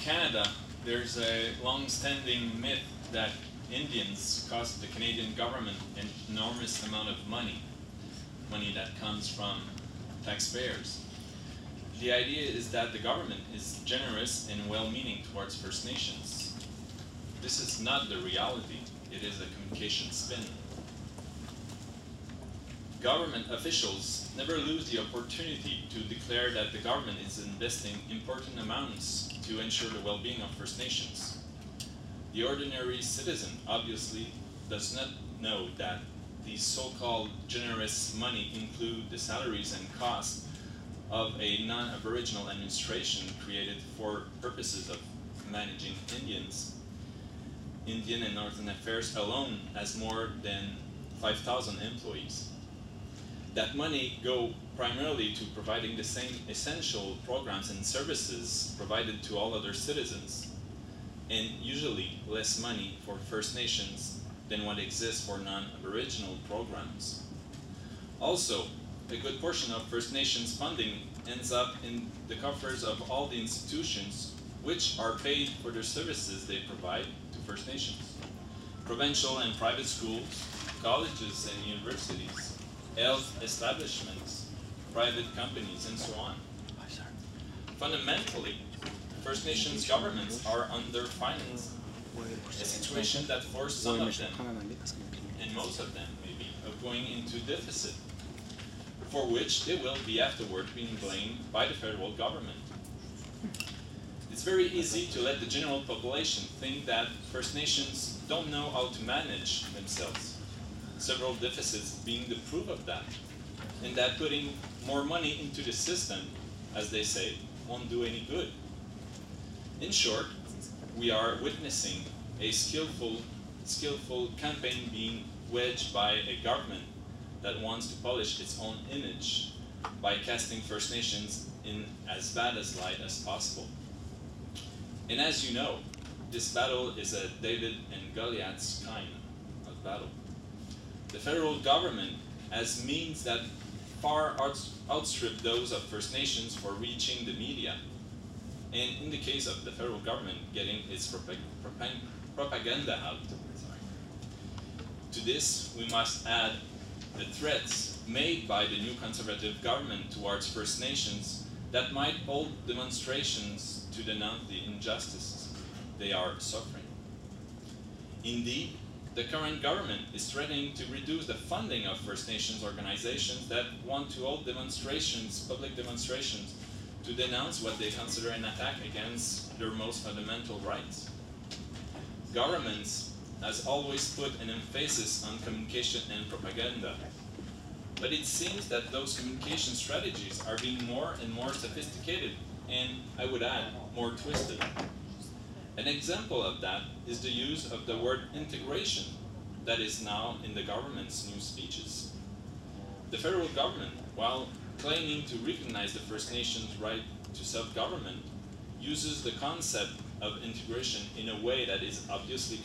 Canada, there's a long-standing myth that Indians cost the Canadian government an enormous amount of money that comes from taxpayers. The idea is that the government is generous and well-meaning towards First Nations. This is not the reality. It is a communication spin. Government officials never lose the opportunity to declare that the government is investing important amounts to ensure the well-being of First Nations. The ordinary citizen obviously does not know that these so-called generous money include the salaries and costs of a non-Aboriginal administration created for purposes of managing Indians. Indian and Northern Affairs alone has more than 5,000 employees. That money go primarily to providing the same essential programs and services provided to all other citizens, and usually less money for First Nations than what exists for non-Aboriginal programs. Also, a good portion of First Nations funding ends up in the coffers of all the institutions which are paid for the services they provide to First Nations. Provincial and private schools, colleges and universities, health establishments, private companies, and so on. Fundamentally, First Nations governments are underfinanced, a situation that forced some of them, and most of them maybe, of going into deficit, for which they will be afterward being blamed by the federal government. It's very easy to let the general population think that First Nations don't know how to manage themselves, several deficits being the proof of that, and that putting more money into the system, as they say, won't do any good. In short, we are witnessing a skillful campaign being waged by a government that wants to polish its own image by casting First Nations in as bad a light as possible. And as you know, this battle is a David and Goliath's kind of battle. The federal government has means that far outstrip those of First Nations for reaching the media, and in the case of the federal government, getting its propaganda out. To this, we must add the threats made by the new conservative government towards First Nations that might hold demonstrations to denounce the injustices they are suffering. Indeed, the current government is threatening to reduce the funding of First Nations organizations that want to hold demonstrations, public demonstrations, to denounce what they consider an attack against their most fundamental rights. Governments has always put an emphasis on communication and propaganda, but it seems that those communication strategies are being more and more sophisticated and, I would add, more twisted. An example of that is the use of the word integration that is now in the government's new speeches. The federal government, while claiming to recognize the First Nations' right to self-government, uses the concept of integration in a way that is obviously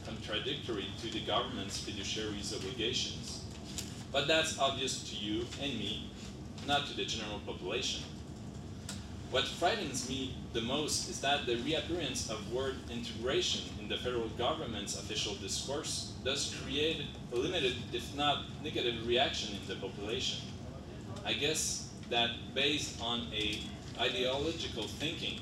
contradictory to the government's fiduciary obligations. But that's obvious to you and me, not to the general population. What frightens me the most is that the reappearance of word integration in the federal government's official discourse does create a limited, if not negative, reaction in the population. I guess that based on a ideological thinking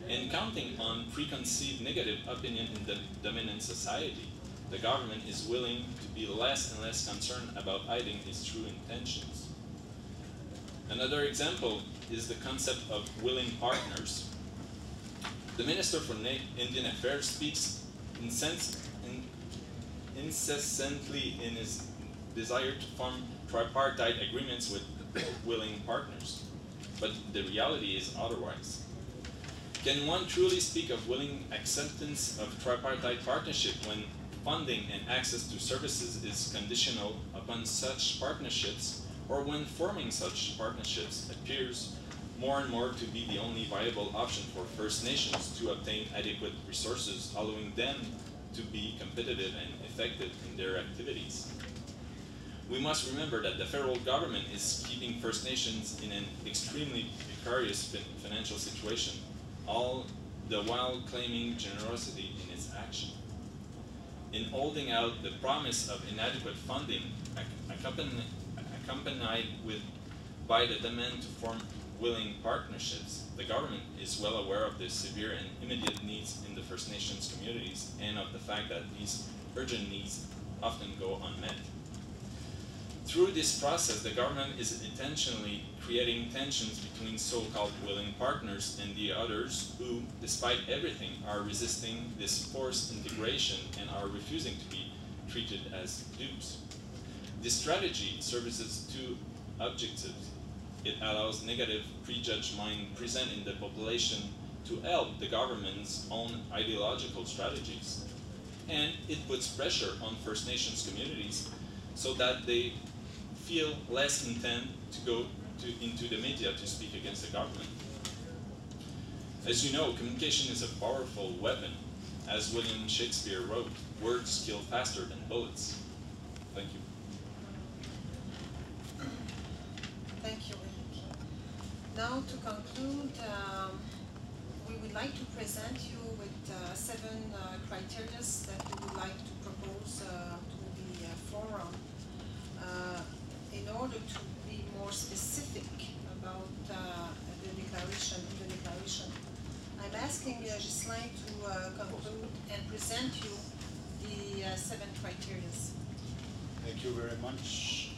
and counting on preconceived negative opinion in the dominant society, the government is willing to be less and less concerned about hiding its true intentions. Another example is the concept of willing partners. The Minister for Indian Affairs speaks incessantly in his desire to form tripartite agreements with willing partners, but the reality is otherwise. Can one truly speak of willing acceptance of tripartite partnership when funding and access to services is conditional upon such partnerships, or when forming such partnerships appears more and more to be the only viable option for First Nations to obtain adequate resources, allowing them to be competitive and effective in their activities? We must remember that the federal government is keeping First Nations in an extremely precarious financial situation, all the while claiming generosity in its action. In holding out the promise of inadequate funding, accompanied by the demand to form willing partnerships, the government is well aware of the severe and immediate needs in the First Nations communities and of the fact that these urgent needs often go unmet. Through this process, the government is intentionally creating tensions between so-called willing partners and the others who, despite everything, are resisting this forced integration and are refusing to be treated as dupes. This strategy serves two objectives. It allows negative, prejudged mind present in the population to help the government's own ideological strategies. And it puts pressure on First Nations communities so that they feel less intent to go into the media to speak against the government. As you know, communication is a powerful weapon. As William Shakespeare wrote, words kill faster than bullets. Thank you. Thank you, Éric. Now, to conclude, we would like to present you with 7 criteria that we would like to propose to the forum in order to be more specific about the declaration. I'm asking Ghislain to conclude and present you the 7 criteria. Thank you very much.